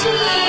花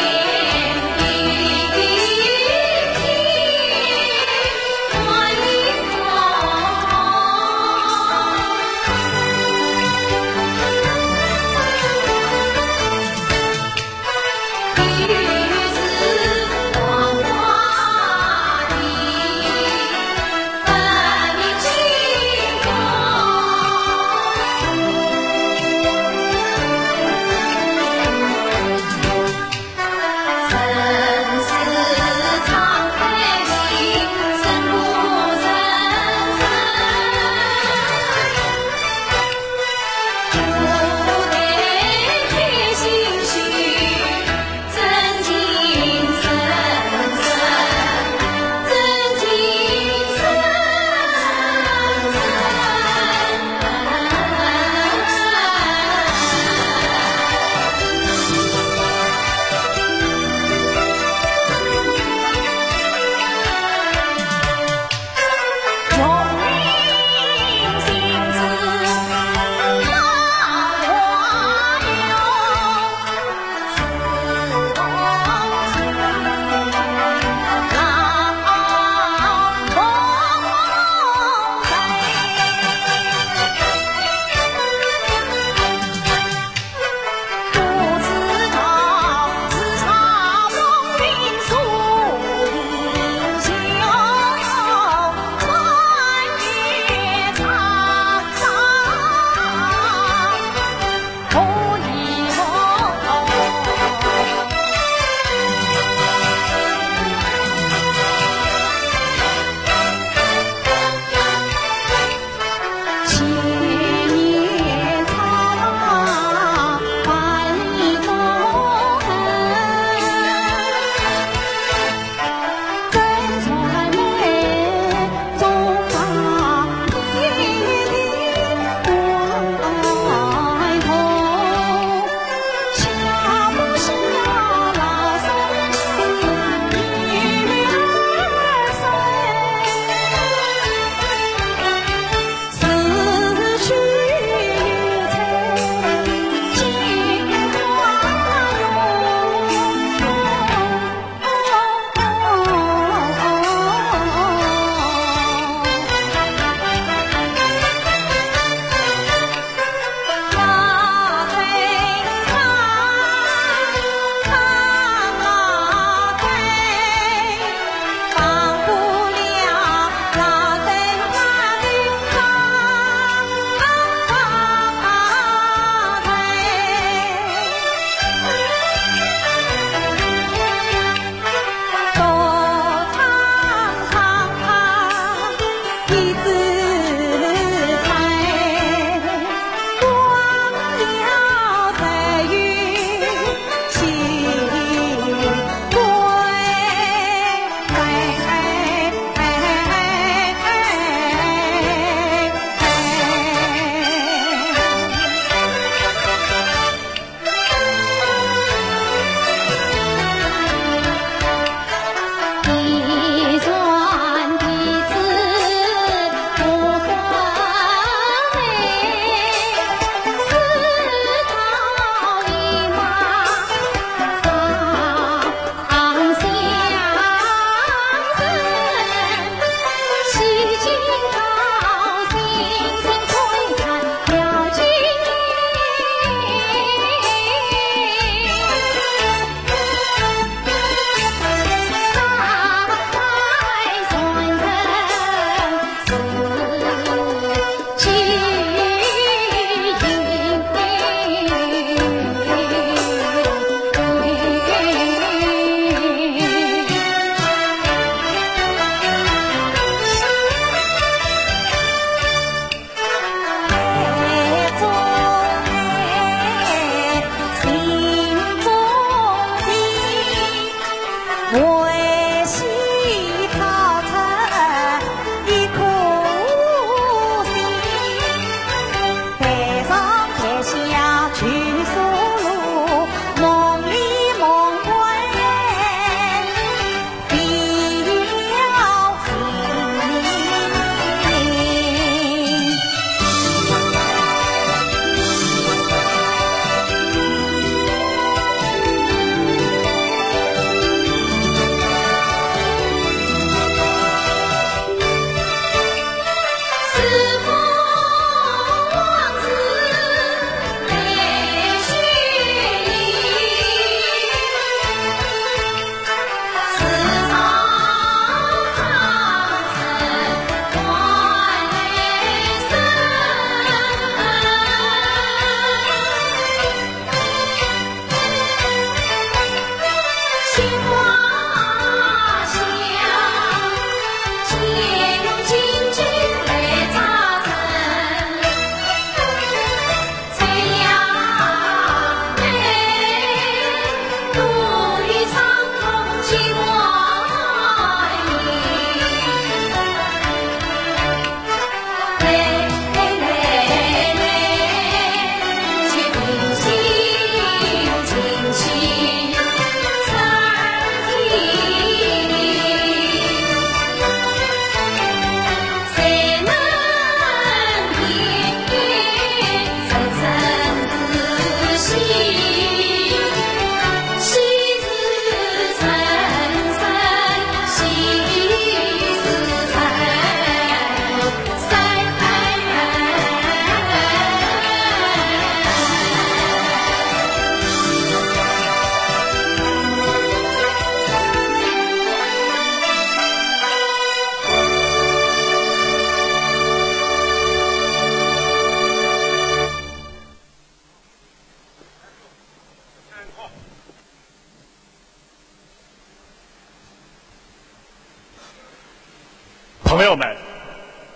朋友们，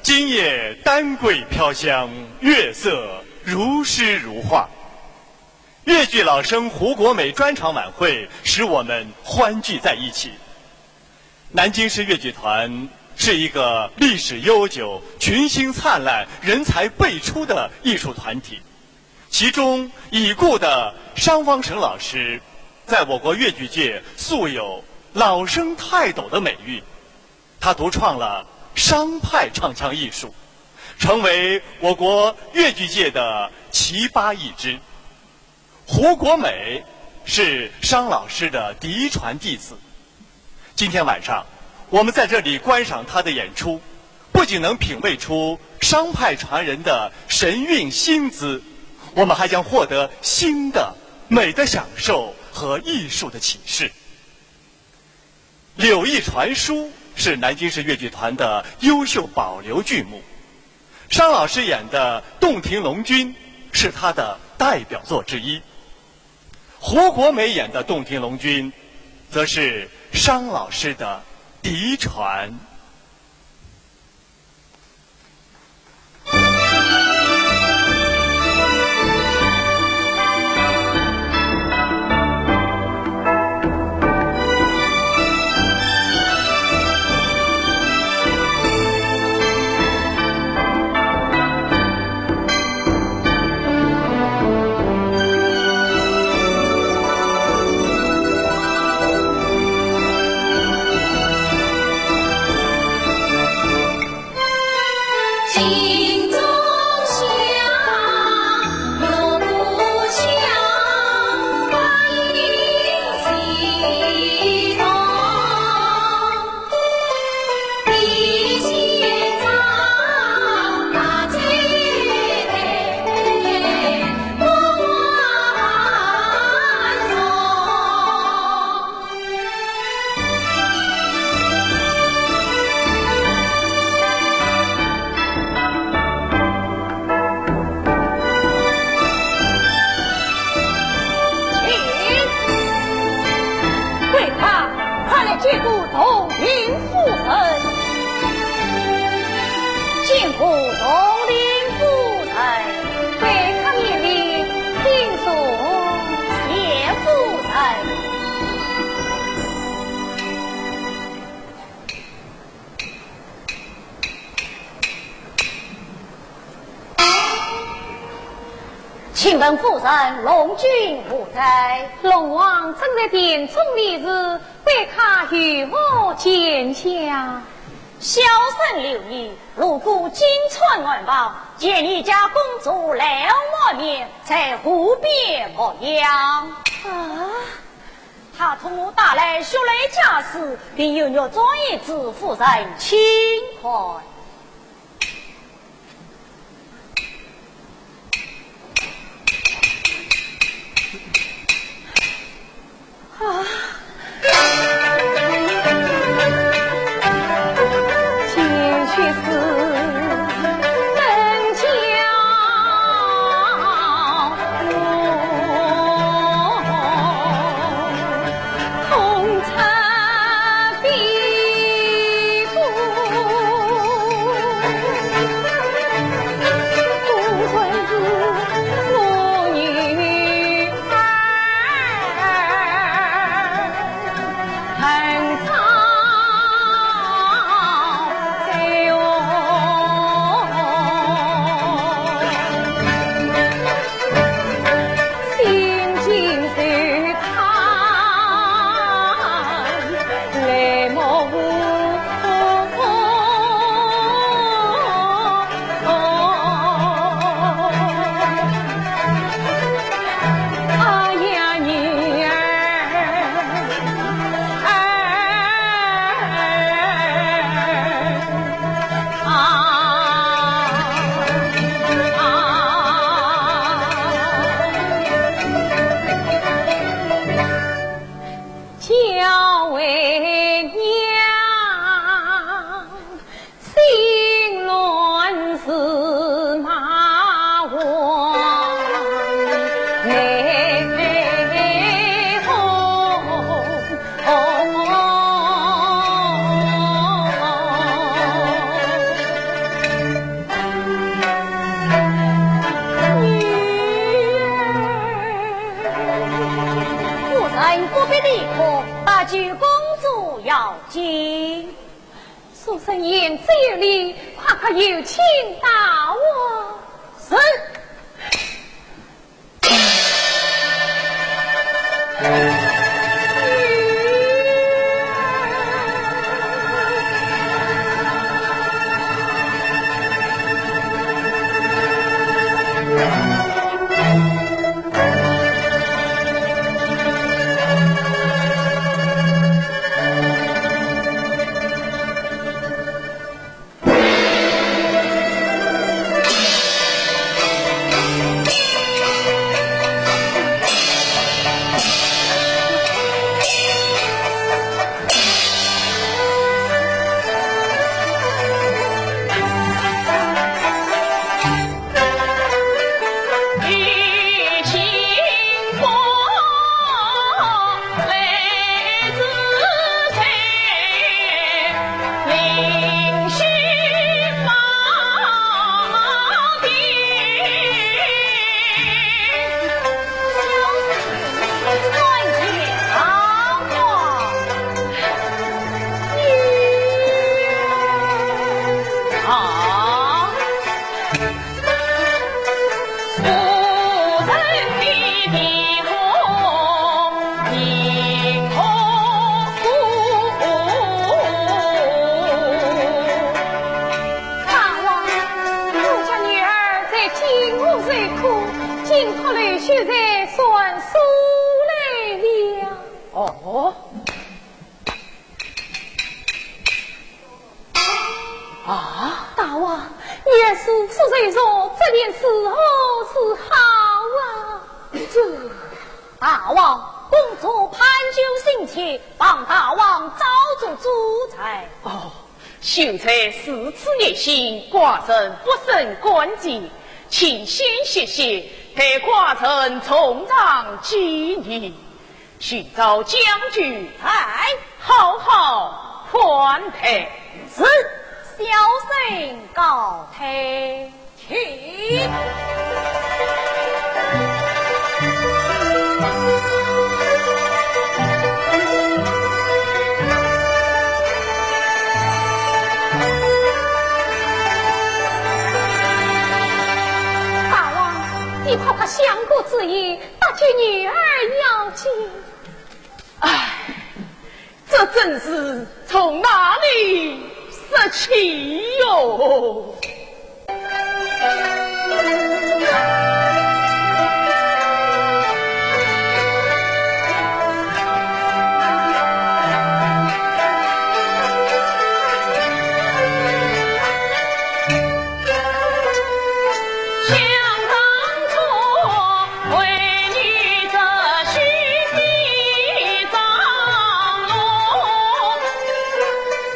今夜丹桂飘香，月色如诗如画。粤剧老生胡国美专场晚会使我们欢聚在一起。南京市粤剧团是一个历史悠久、群星灿烂、人才辈出的艺术团体，其中已故的商汪成老师在我国粤剧界素有老生泰斗的美誉，他独创了商派唱腔艺术，成为我国粤剧界的奇葩一支。胡国美是商老师的嫡传弟子。今天晚上我们在这里观赏他的演出，不仅能品味出商派传人的神韵新姿，我们还将获得新的美的享受和艺术的启示。柳毅传书是南京市粤剧团的优秀保留剧目，商老师演的《洞庭龙君》是他的代表作之一，胡国美演的《洞庭龙君》则是商老师的嫡传。请问夫人，龙君何在？龙王正在殿中立日，贵客与我见下。小生留意，如果金川万宝，见你家公主来我面，才胡变模样。啊！他同我打来学来家事，并有若专业之夫人轻快。啊！臣不必立刻把举公主要紧。书生言之有理，快有请大王。是。大王，也是夫人说这件事后是好啊。这大王，公主攀救心切，帮大王找出主裁。秀才视此一心，寡人不胜感激，请先歇歇，待寡人从长计议，寻找将军，好好宽待。是。小生告退，请。大王，你怕他相国之意，大举女儿要紧。这真是从哪里说起哟？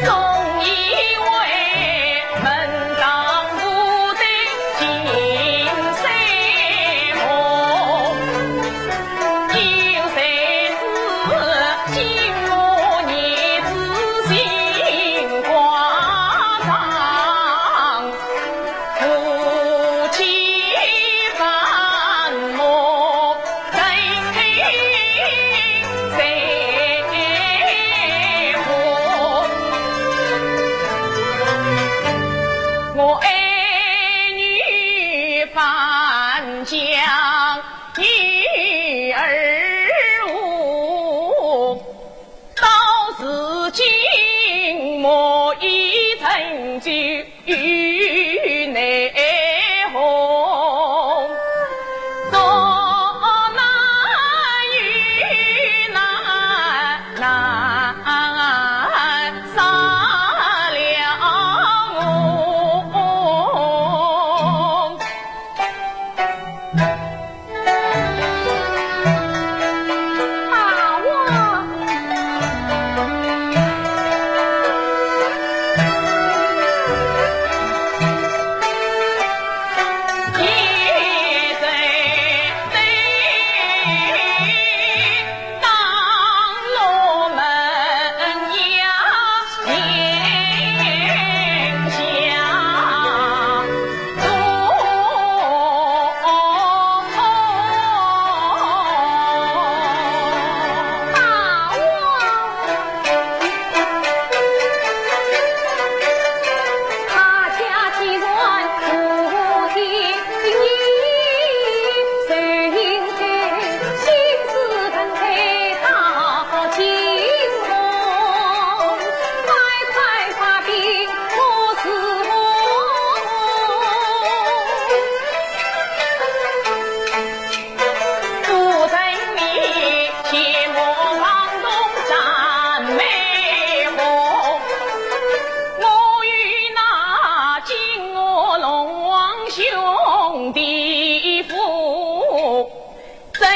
总以为门当户对情深。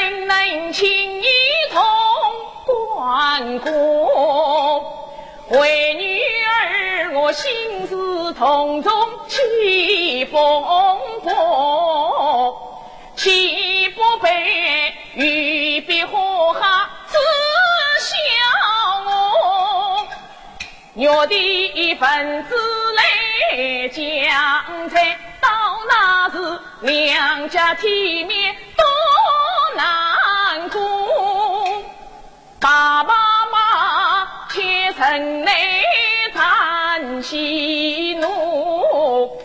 怎能轻易同关过？为女儿我心思痛中起风波，岂不被玉璧祸下自笑我？我的一份子泪将在，到那时两家体面多难过。大妈妈且曾内叹息怒，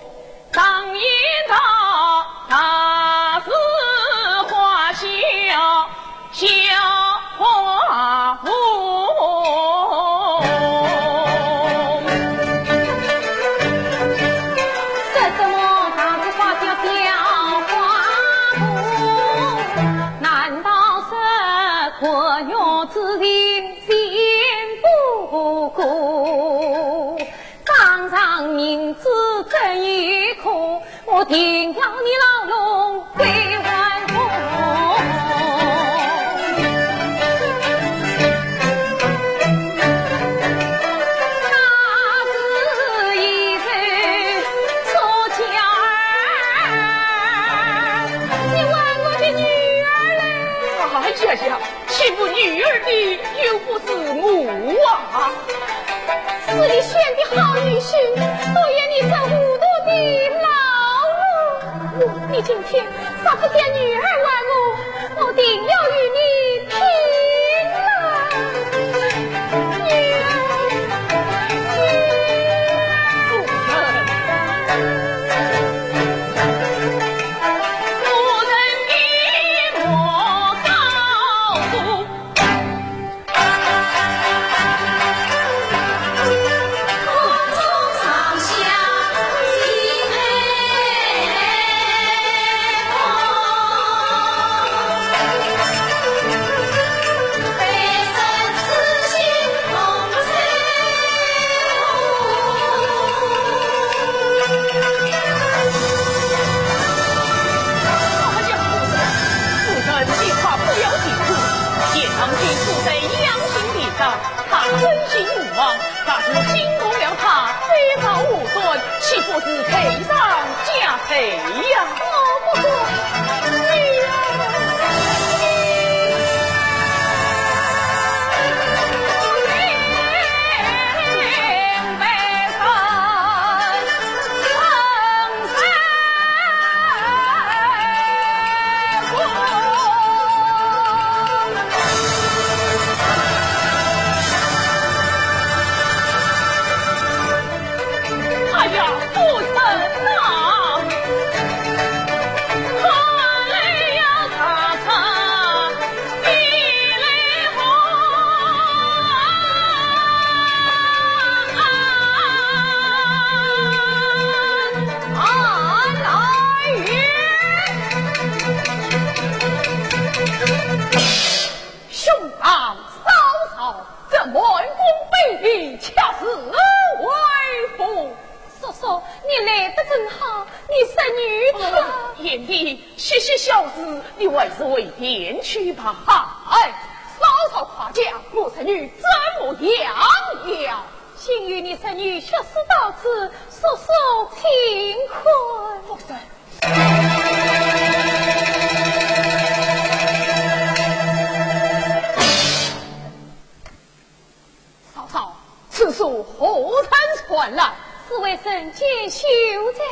当一道大事花笑话无。自听见不顾，常常明知这一刻，我定要你牢笼归还我。那是一日出家儿，你问我的女儿嘞？哎呀呀！岂不女儿的又不是我啊！是你选的好女婿，多言你这糊涂的老奴！你今天咋不见女儿还我定要与你拼了！女儿，真心无望，假如惊动了他，非法无端，岂不是赔上加赔呀？我不说，女儿。你还是回殿去吧。哎，嫂嫂夸奖我孙女怎么样了？幸与你孙女学识到此，速速请困。夫人，嫂嫂，此书何曾传来？是为神见秀才，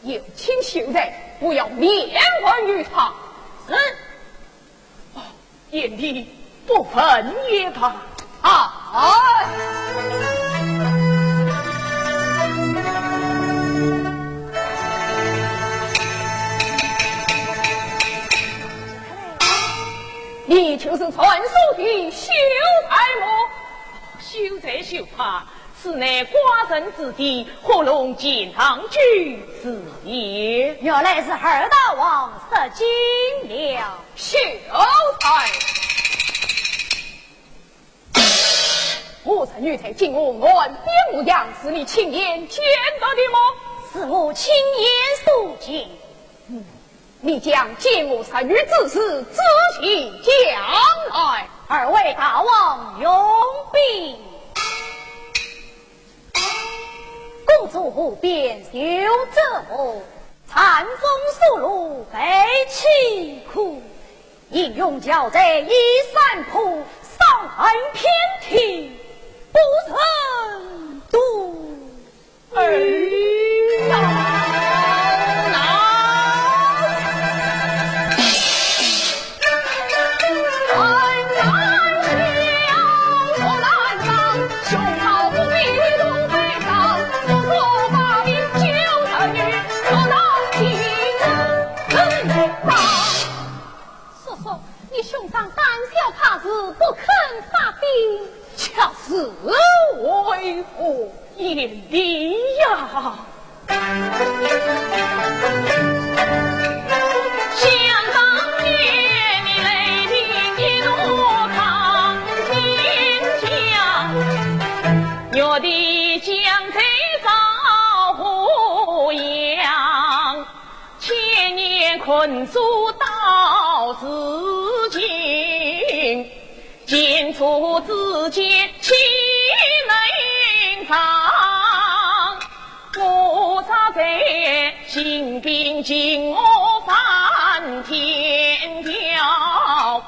有请秀才不要面问于他。眼里不分也罢。你就是传说的秀才么？秀才秀才，此乃寡人之弟，何容见堂居之也。原来是二大王失敬了。秀才，我孙女才进我岸边无恙，是你亲眼见到的吗？是我亲眼所见。你将见我生育之事知其将来。二位大王用兵。公主湖边修折磨，残风宿路悲凄苦。英勇交贼一山铺，伤痕遍体不曾度。兄长胆小怕事，不肯发兵，恰是为何严厉呀？想当年你雷霆一怒抗天将，我的将贼遭胡杨，千年困住到至今，见出自见其能防。我咋在新兵惊我翻天条，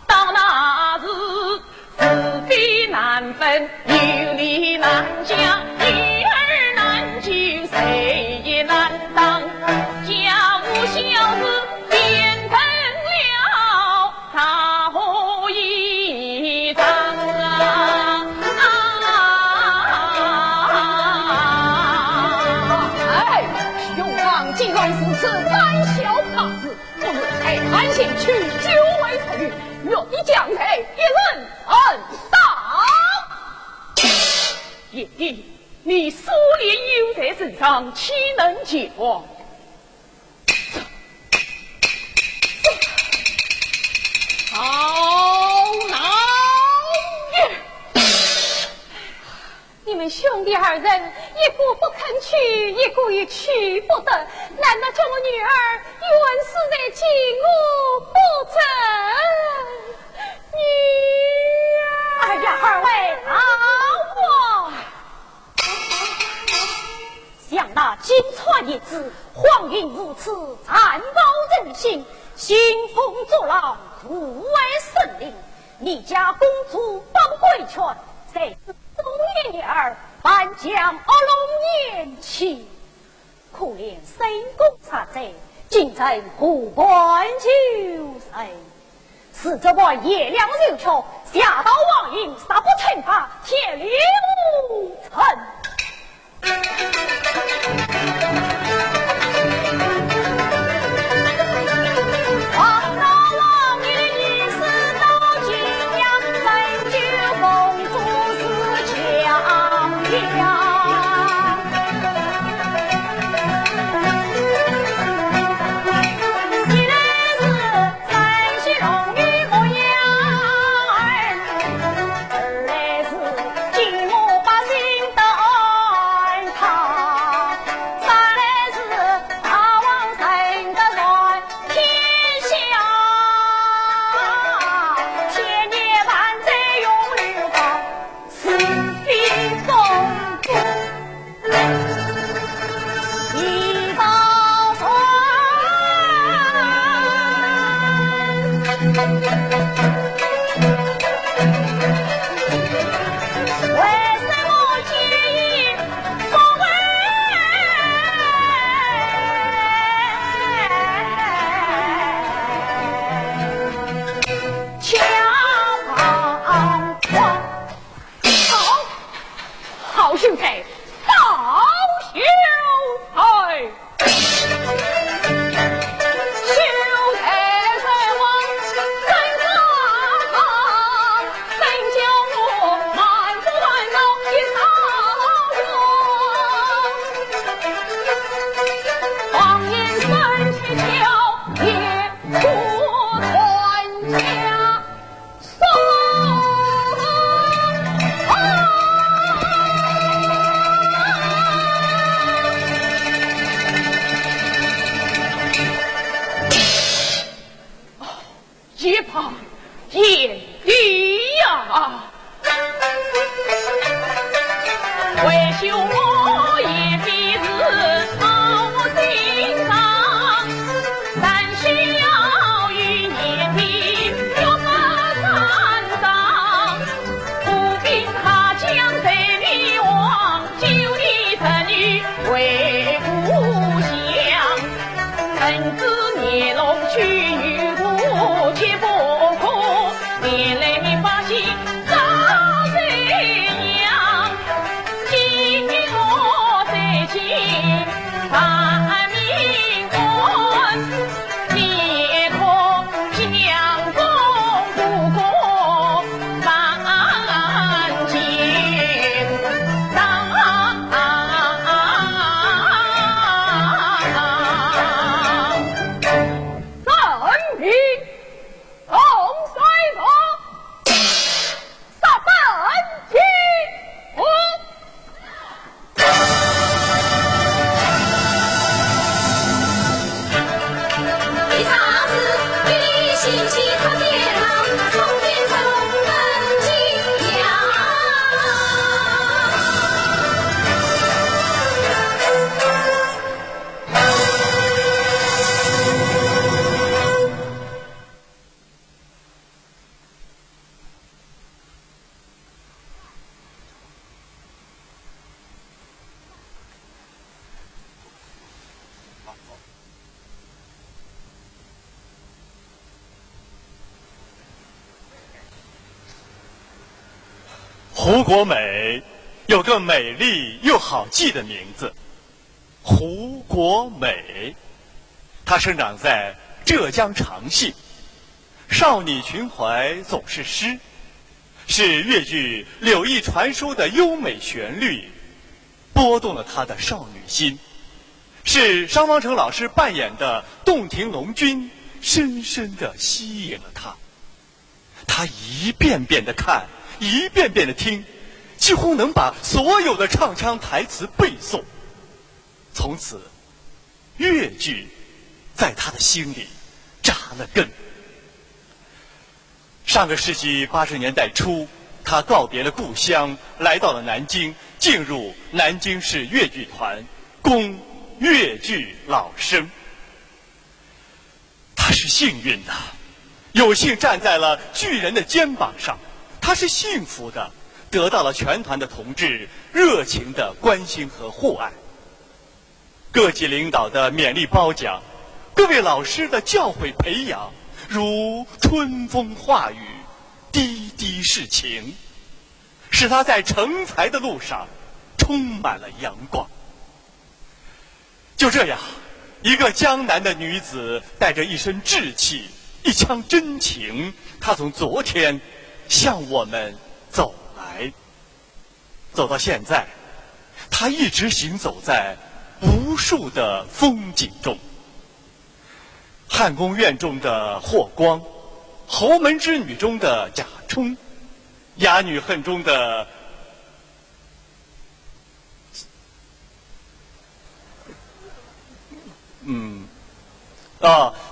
到那时是非难分，有理难讲，女儿难救，谁也难当。家务小子变成了他何一张兄长既然如此胆小怕事，不如再探险去救为出狱，若一将贼一人很当。爷爷，你苏联有在身上，岂能解亡？好难也！你们兄弟二人，一个不肯去，一个也去不得，难道叫我女儿冤死在京我不成？女儿！哎呀，二位大王，像那金川一子，荒淫无耻，残暴人心，兴风作浪，苦为生灵。你家公主帮贵权，谁是东爷女儿，半将恶龙言弃。可怜神功杀贼，竟成不管救谁。是这位叶良肉球，下刀妄淫，杀不惩罚，铁律无成。也怕见敌呀！为求我也必是好心肠，但需要与年底有个参长，不必他将贼迷惘，救你子女为故乡。臣子孽龙去与故，切不可连累民百姓遭贼殃。今日我在京探民官，也可相公不过万千当。神明同随我，杀本天我。第三次与你心系特别郎，从天成人吉阳。胡国美有个美丽又好记的名字，胡国美。她生长在浙江长信，少女情怀总是诗，是越剧《柳毅传书》的优美旋律拨动了她的少女心，是商王成老师扮演的洞庭龙君深深地吸引了她。她一遍遍地看，一遍遍地听，几乎能把所有的唱腔台词背诵。从此，越剧在他的心里扎了根。上个世纪80年代初，他告别了故乡，来到了南京，进入南京市越剧团，攻越剧老生。他是幸运的，有幸站在了巨人的肩膀上。他是幸福的，得到了全团的同志热情的关心和互爱。各级领导的勉励褒奖，各位老师的教诲培养，如春风化雨，滴滴是情，使他在成才的路上充满了阳光。就这样，一个江南的女子带着一身志气，一腔真情，她从昨天向我们走来，走到现在，她一直行走在无数的风景中。汉宫院中的霍光，侯门之女中的贾充，哑女恨中的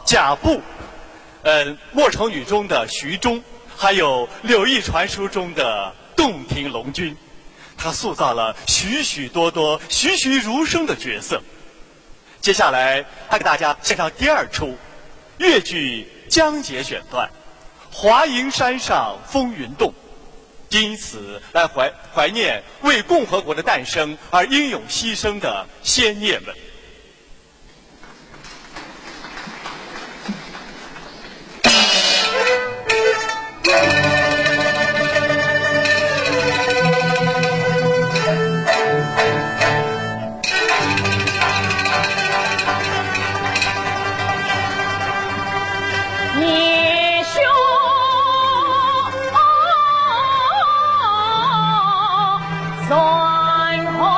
贾布，莫愁女中的徐忠，还有柳毅传书中的洞庭龙君，他塑造了许许多多栩栩如生的角色。接下来还给大家献上第二出越剧江节选段《华蓥山上风云动》，因此来怀念为共和国的诞生而英勇牺牲的先烈们。算好。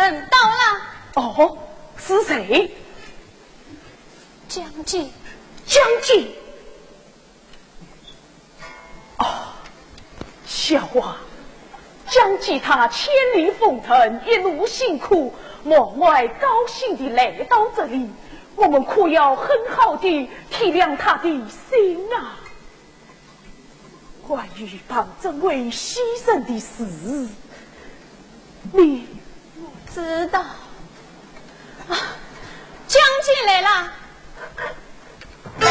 人到了。哦，是谁？将军。将军。哦，小娃，将军他千里风尘，一路辛苦，往外高兴地来到这里，我们可要很好地体谅他的心啊。关于帮这位牺牲的事，你知道啊？将军来了。司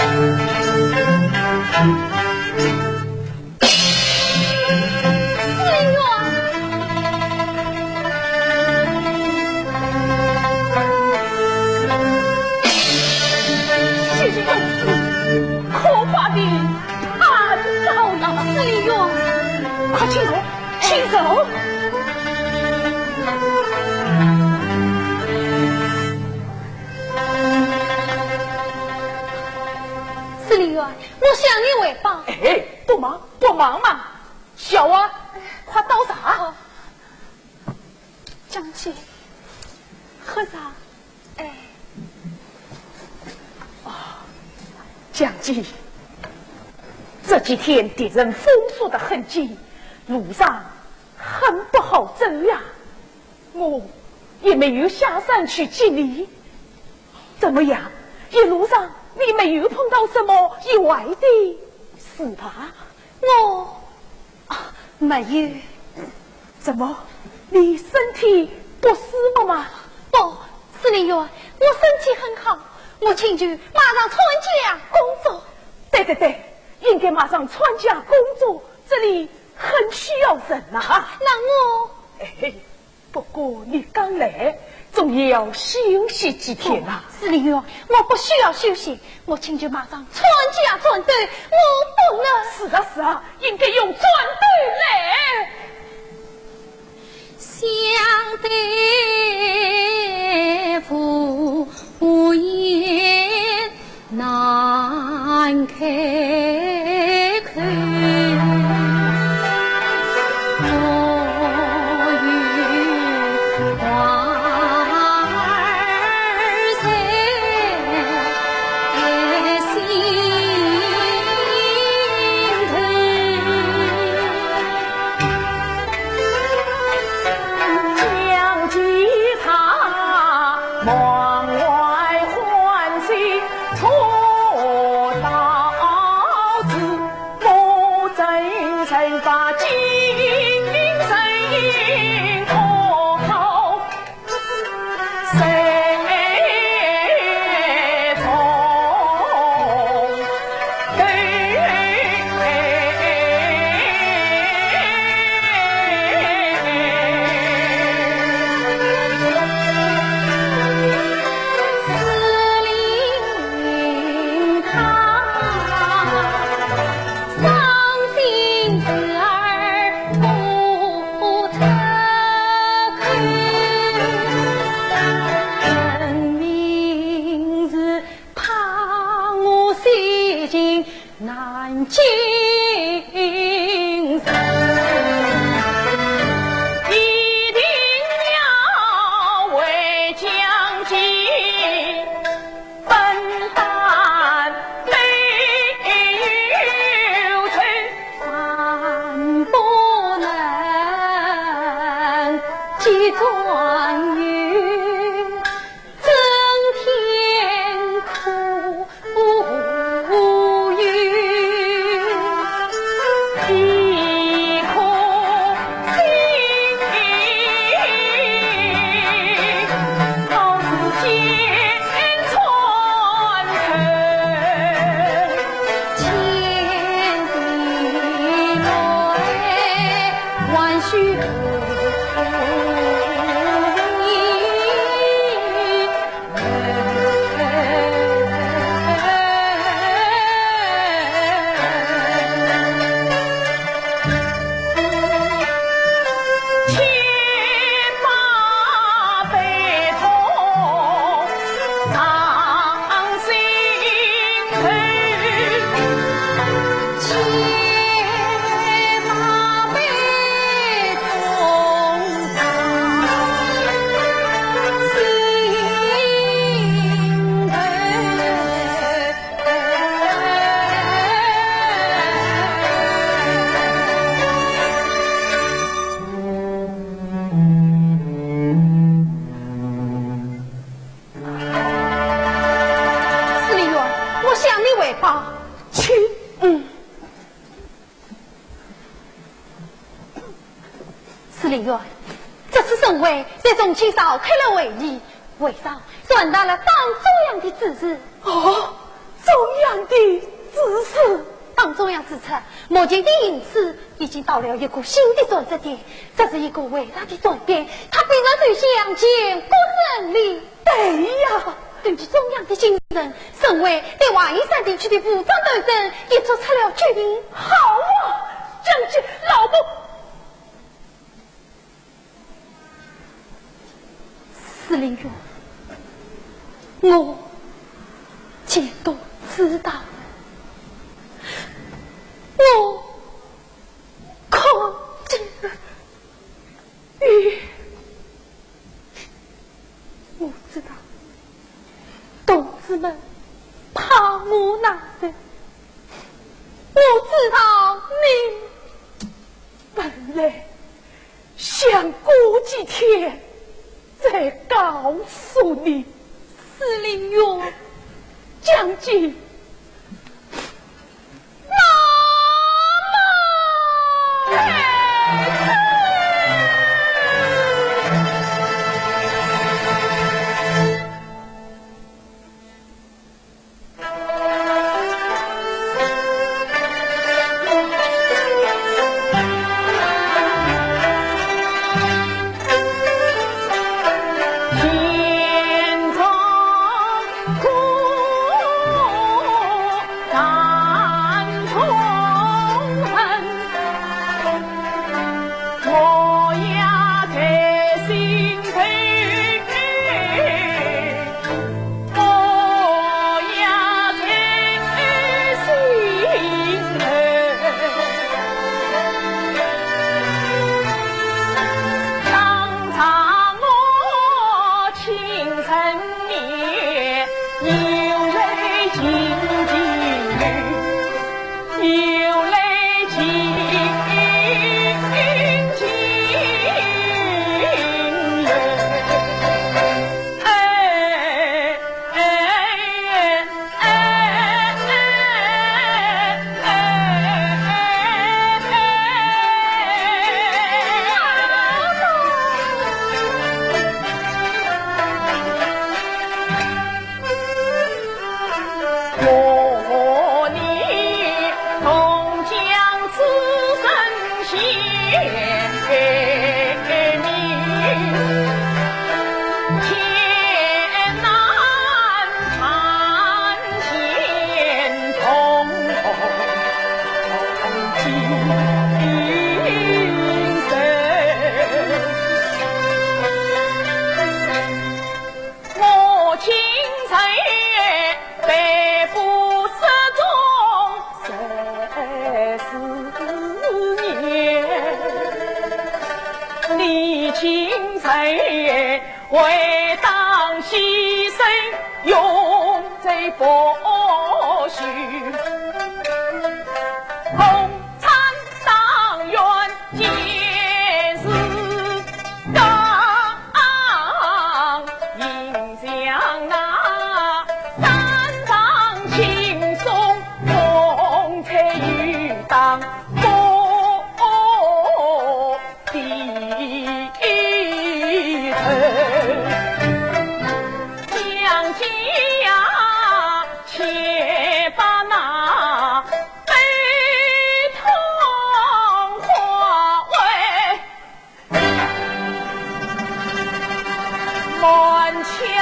令谢谢公子，可怕的看到了。司令员，快请走，请走。司令员，我向你汇报。哎，不忙嘛，小娃，快到啥？将军，喝啥？哎，将军，这几天敌人封锁的很紧，路上很不好走呀。我也没有下山去接你，怎么样？一路上你没有碰到什么意外的事吧？我没有。怎么？你身体不舒服吗？不，司令员，我身体很好，我请求马上参加工作。对，应该马上参加工作，这里很需要人啊。那我，不过你刚来，总也要休息几天啊。司令员，我不需要休息，我请求马上参加战队，我不能。是啊，应该用战队来。相对不言难开口，我与花儿在心头。将吉他往外唤起，错大来吧，去。司令员，这次省委在重庆召开了会议，会上传达了党中央的指示。哦，中央的指示。党中央指出，目前的形势已经到了一个新的转折点，这是一个伟大的转变，它必然对向前国人力。对呀，根据中央的精神，省委对华夷山地区的武装斗争也做出了决定。好啊，将军老部。司令员，我既都知道，我抗击与我知道，同志们怕我难的，我知道你本来想过几天再告诉你。司令员，将军，为党牺牲，永贼不许。共产党员坚持党，迎向那三党轻松，共参与党不低头。将军呀，且把那悲痛化为满腔呀。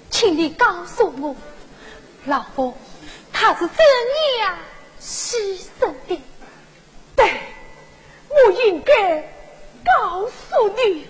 请你告诉我，老公他是怎样牺牲的？对，我应该告诉你。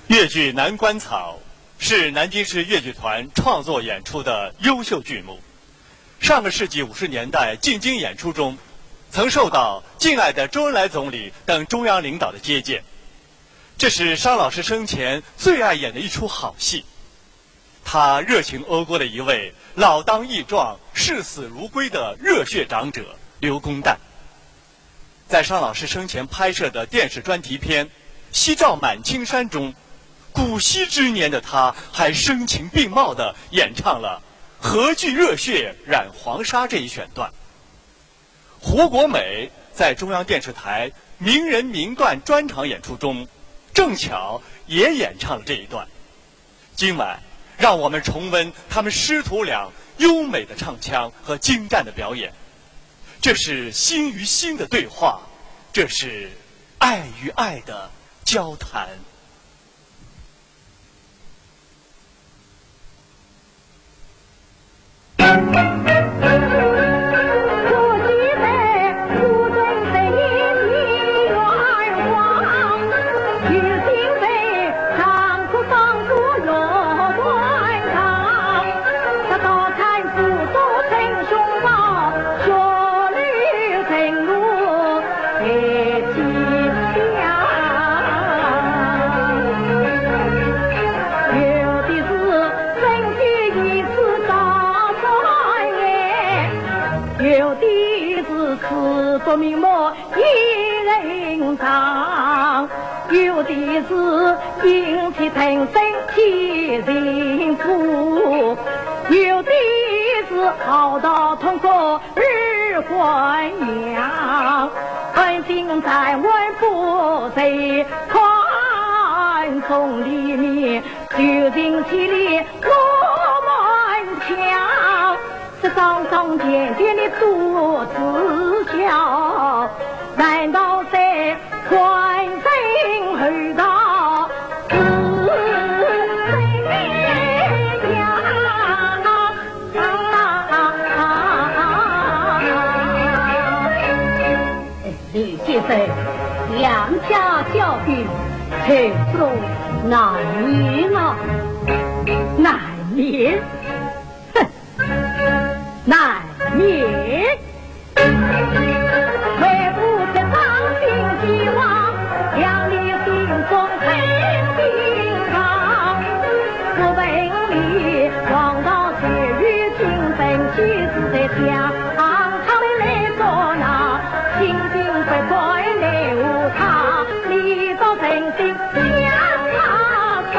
越剧《南关草》是南京市越剧团创作演出的优秀剧目。上个世纪50年代进京演出中，曾受到敬爱的周恩来总理等中央领导的接见。这是商老师生前最爱演的一出好戏。他热情讴歌了一位老当益壮、视死如归的热血长者刘公旦。在商老师生前拍摄的电视专题片《夕照满青山》中，古稀之年的他还声情并茂地演唱了《何惧热血染黄沙》这一选段。胡国美在中央电视台名人名段专场演出中，正巧也演唱了这一段。今晚让我们重温他们师徒俩优美的唱腔和精湛的表演。这是心与心的对话，这是爱与爱的交谈。明末一人长，有的是引起腾身替人夫，有的是好到通过日还阳。本性在问不谁宽松里面，就人气里落满墙。这张张点点的肚子笑，难道在换身后到是谁呀？李先生，两家交兵，谁说难免啊？难免。难免，为父这伤心希望，两里心中很平常。我问你，望到血雨情分，妻子在家，他们来做哪？心境不在内无他，你到真心想他啥？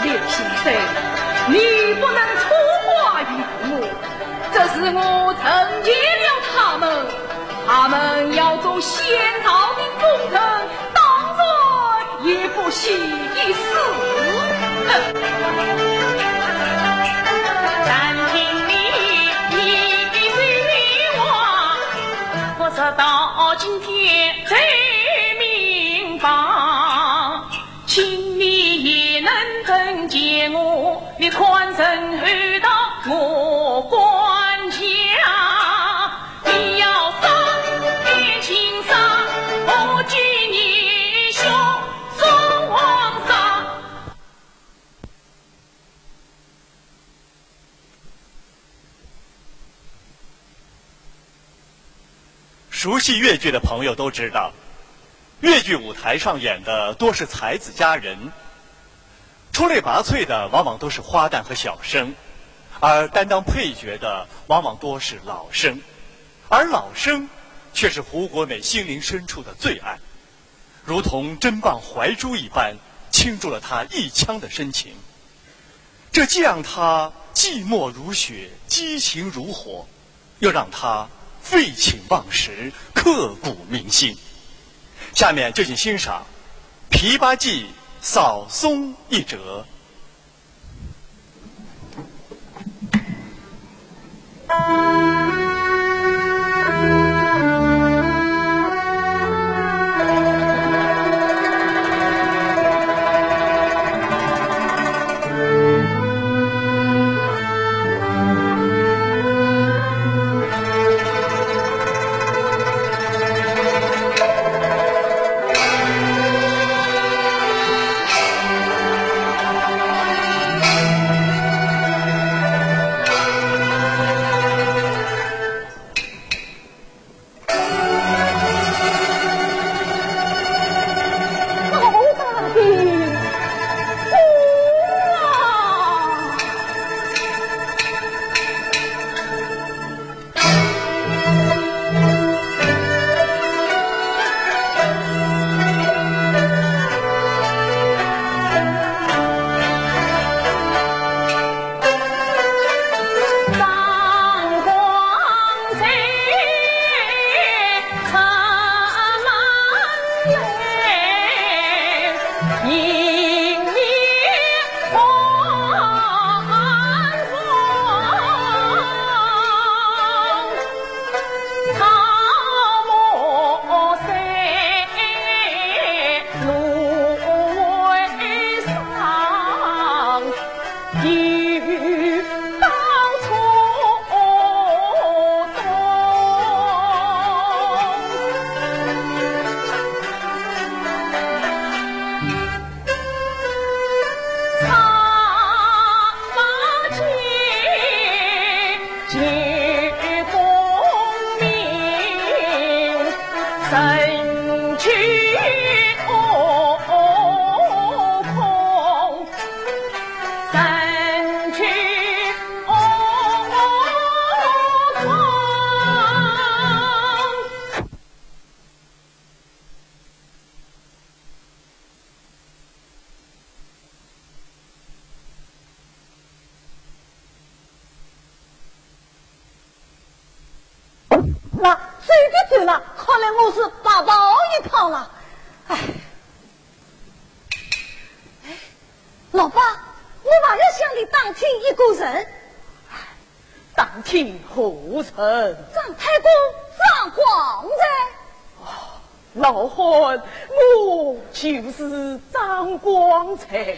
刘先生，你不能出话于父母。这是我惩戒了他们，他们要做先朝的忠臣，当然也不惜一死。但听你一句话，我直到今天才明白，请你也能惩戒我，你宽身后到我关。熟悉越剧的朋友都知道，越剧舞台上演的多是才子佳人，出类拔萃的往往都是花旦和小生，而担当配角的往往多是老生，而老生却是胡国美心灵深处的最爱，如同珍棒怀珠一般，倾注了他一腔的深情。这既让他寂寞如雪，激情如火，又让他废寝忘食，刻骨铭心。下面就请欣赏《琵琶记》扫松一折。身躯空，身躯空。那走就走了，看来我是白跑一趟了。哎，老爸，我还要向你打听一个人。打听何人？张太公，张光人。老汉，我就是张光才。哎呀，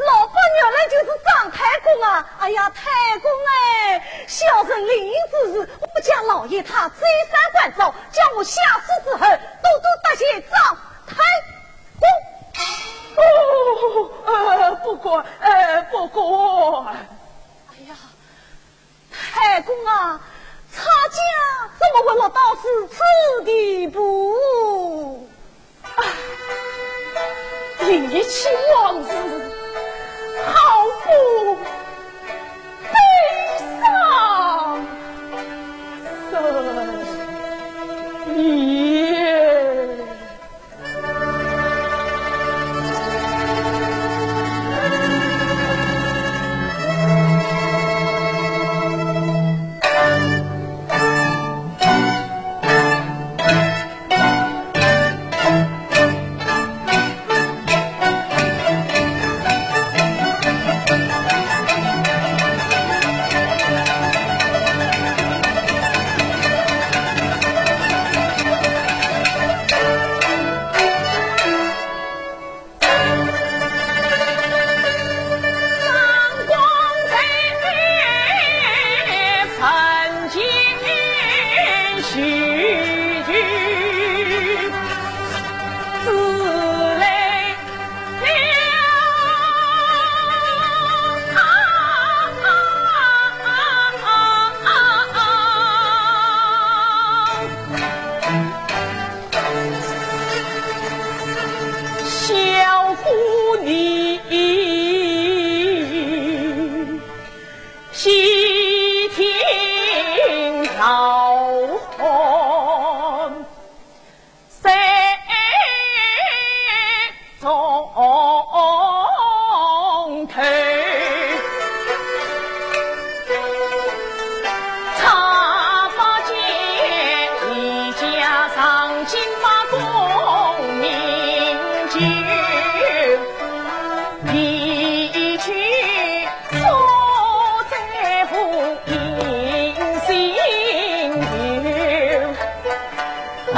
老爸原来就是张太公啊！哎呀，太公哎，小人临之时，我家老爷他再三关照，叫我下世之后多多答谢张太公。不管。哎呀，太公啊，差家怎么会落到如此地步？忆起往事，好不悲伤深夜。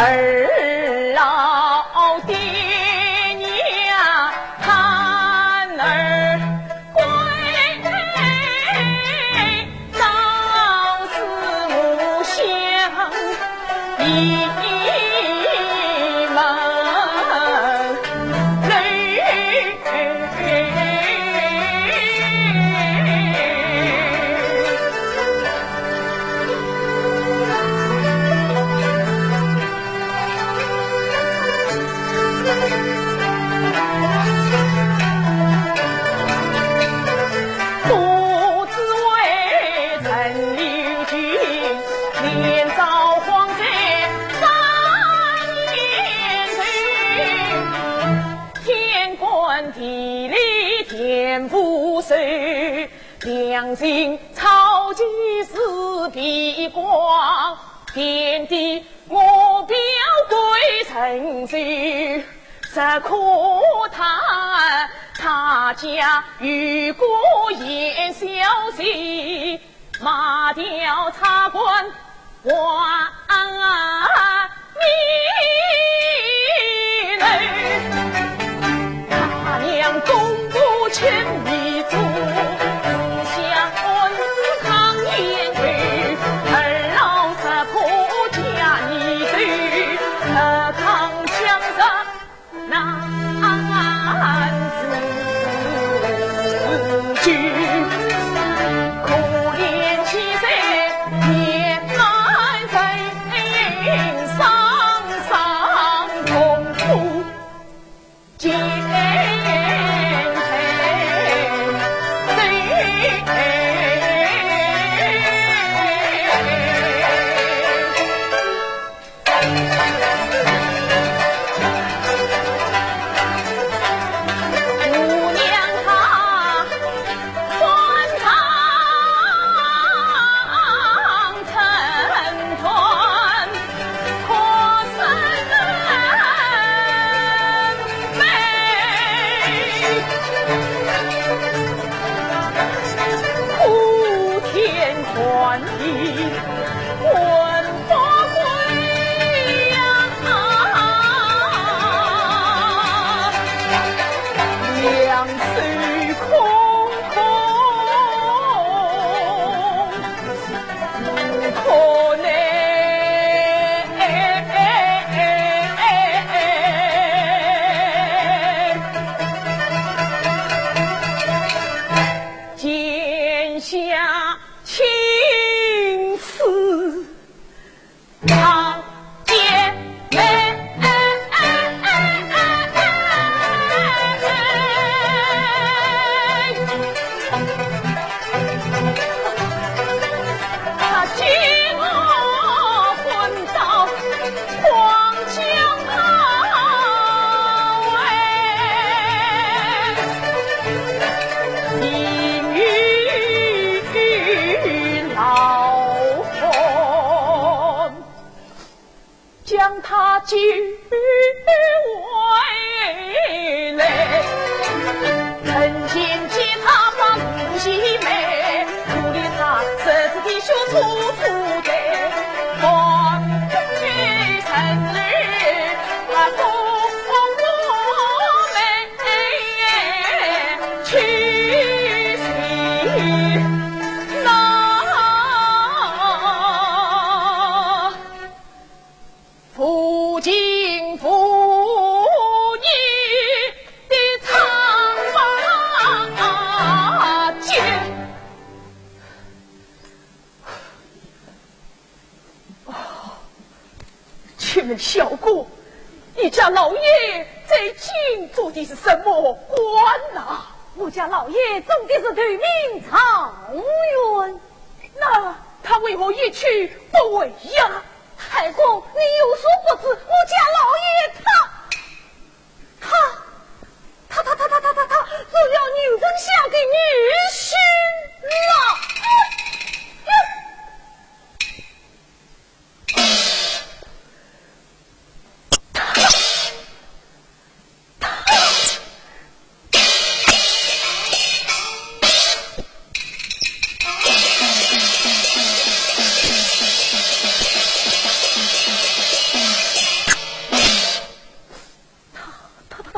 儿老爹娘盼儿归，朝思暮想一门泪。地里天不收，良心草芥是鼻光，天地我表归成就，实可叹他家如果也消息，马吊茶馆还你泪。娘公不千里足，思乡恩抗烟雨，儿老实婆家你对，抗强者难自居，可怜妻子也难分。将他救回来。曾见见他把母媳妹，鼓励他侄子弟兄处处在，望女生儿啊供我们去行。父敬父义的长发间，请问小姑，你家老爷在京做的是什么官呐？我家老爷中的是对明朝员，那他为何一去不回呀？太公，你有所不知，我家老爷他做了女丞相的女婿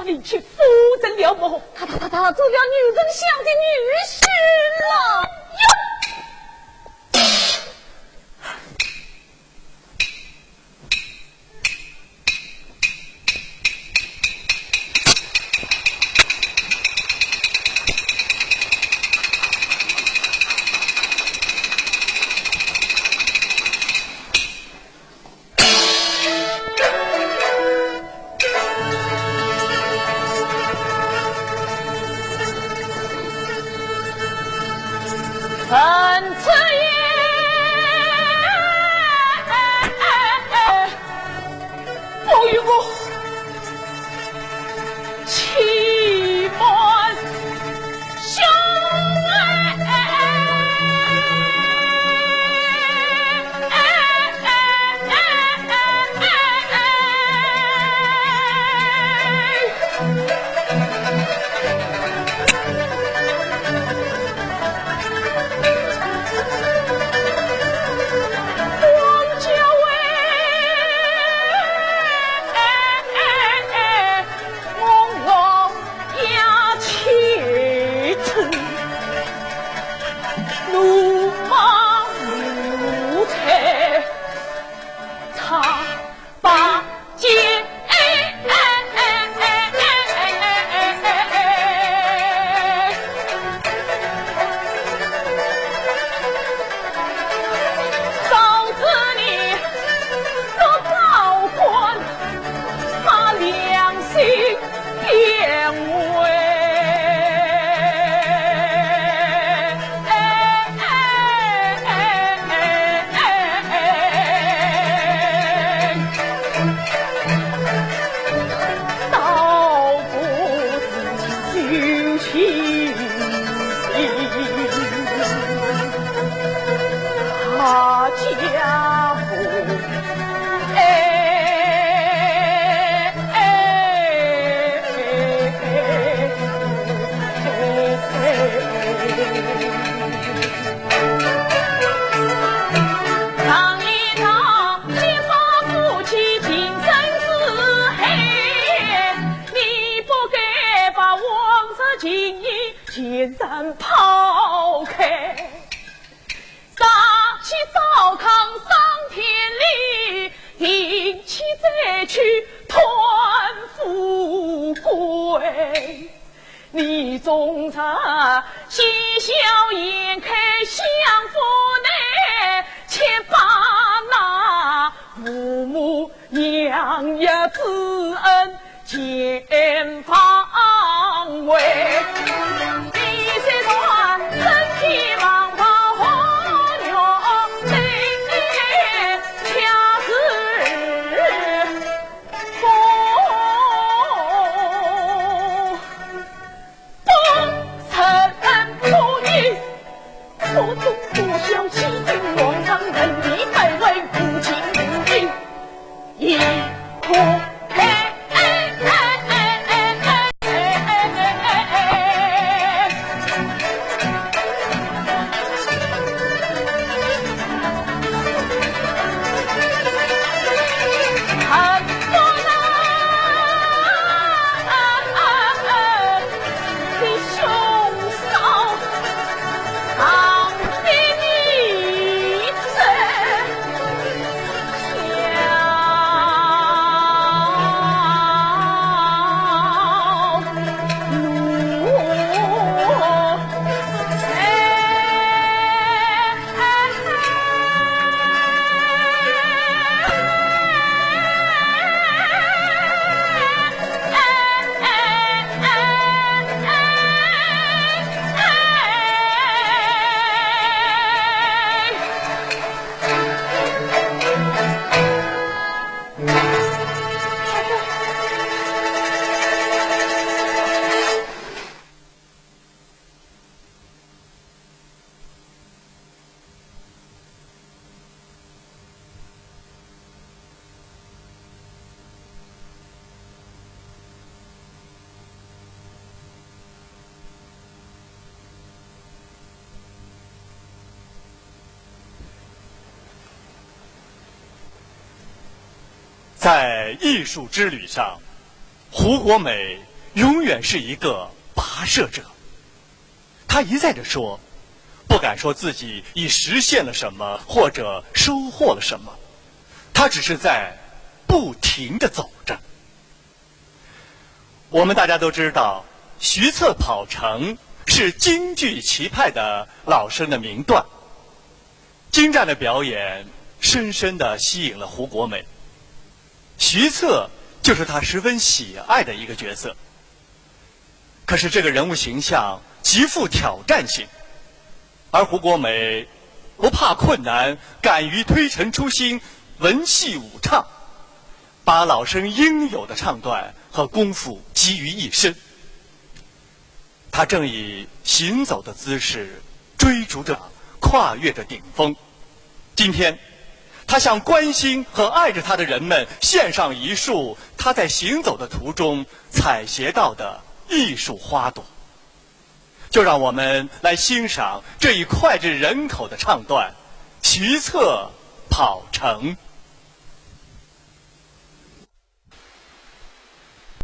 你去夫人了么？他做了女丞相的女婿了臣此言不与我欺瞒兄家父当一场结发夫妻情深似海，你不该把往日情谊全然抛开，打起糟糠伤天理，定期再去团富贵。你总在喜笑颜开相扶内，且把那父母养育之恩见方为。你这段身体忙跑红娘妹，恰是我总不想欺君罔上，人理拜为夫亲无义。在艺术之旅上，胡国美永远是一个跋涉者。他一再地说，不敢说自己已实现了什么或者收获了什么，他只是在不停地走着。我们大家都知道，徐策跑城是京剧棋派的老生的名段，精湛的表演深深地吸引了胡国美。徐策就是他十分喜爱的一个角色。可是这个人物形象极富挑战性，而胡国美不怕困难，敢于推陈出新，文戏武唱，把老生应有的唱段和功夫集于一身。他正以行走的姿势追逐着，跨越着顶峰。今天他向关心和爱着他的人们献上一束他在行走的途中采撷到的艺术花朵。就让我们来欣赏这一脍炙人口的唱段《徐策跑城》。